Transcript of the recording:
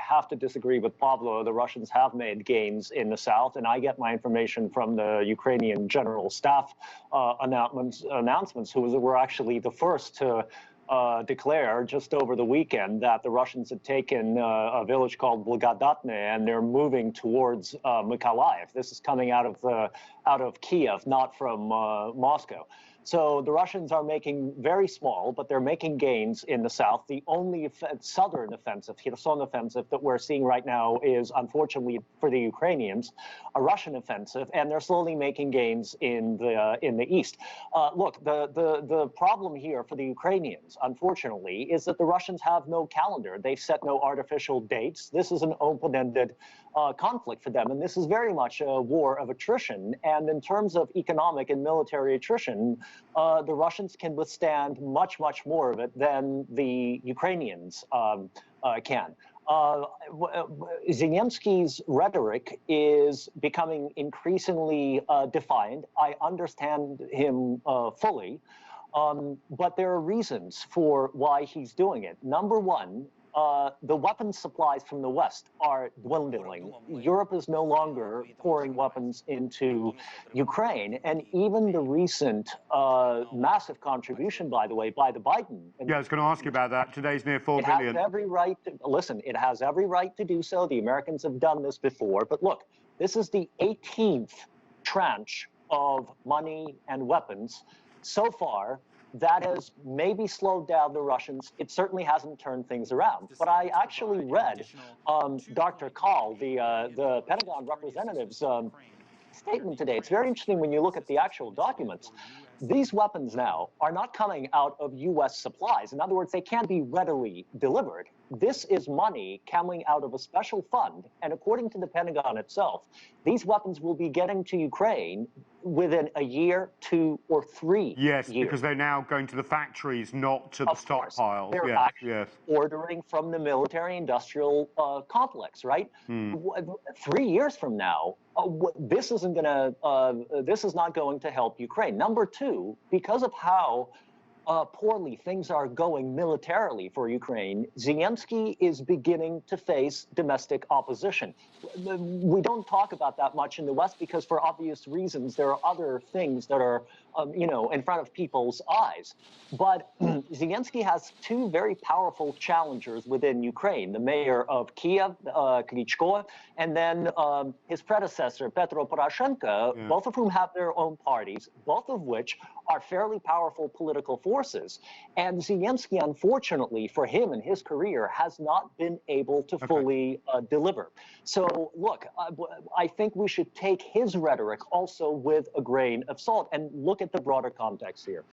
have to disagree with Pavlo. The Russians have made gains in the south, and I get my information from the Ukrainian General Staff announcements, who were actually the first to declare just over the weekend that the Russians had taken a village called Blagodatne, and they're moving towards Mykolaiv. This is coming out of Kiev, not from Moscow. So the Russians are making very small, but they're making gains in the south. The only southern offensive, Kherson offensive, that we're seeing right now is, unfortunately for the Ukrainians, a Russian offensive, and they're slowly making gains in the east. Look, the problem here for the Ukrainians, unfortunately, is that the Russians have no calendar. They've set no artificial dates. This is an open-ended conflict for them, and this is very much a war of attrition. And in terms of economic and military attrition, the Russians can withstand much, much more of it than the Ukrainians can. Zelensky's rhetoric is becoming increasingly defiant. I understand him fully, but there are reasons for why he's doing it. Number one, the weapons supplies from the West are dwindling. Europe is no longer pouring weapons into Ukraine, and even the recent massive contribution, by the way, by the Biden. Yeah, I was going to ask you about that. Today's near $4 billion. It has every right to, listen, it has every right to do so. The Americans have done this before. But look, this is the 18th tranche of money and weapons so far. That has maybe slowed down the Russians. It certainly hasn't turned things around. But I actually read Dr. Kahl, the Pentagon representative's statement today. It's very interesting when you look at the actual documents. These weapons now are not coming out of U.S. supplies. In other words, they can't be readily delivered. This is money coming out of a special fund. And according to the Pentagon itself, these weapons will be getting to Ukraine within a year, 2 or 3 years. Yes, because they're now going to the factories, not to the stockpiles. They're actually ordering from the military-industrial complex, right? 3 years from now, this isn't going to. This is not going to help Ukraine. Number two, because of how poorly things are going militarily for Ukraine, Zelenskyy is beginning to face domestic opposition. We don't talk about that much in the West because, for obvious reasons, there are other things that are, in front of people's eyes. But Zelenskyy has two very powerful challengers within Ukraine: the mayor of Kiev, Klitschko, and then his predecessor, Petro Poroshenko, both of whom have their own parties, both of which are fairly powerful political forces. And Zelenskyy, unfortunately for him and his career, has not been able to fully deliver. So, look, I think we should take his rhetoric also with a grain of salt and look at the broader context here.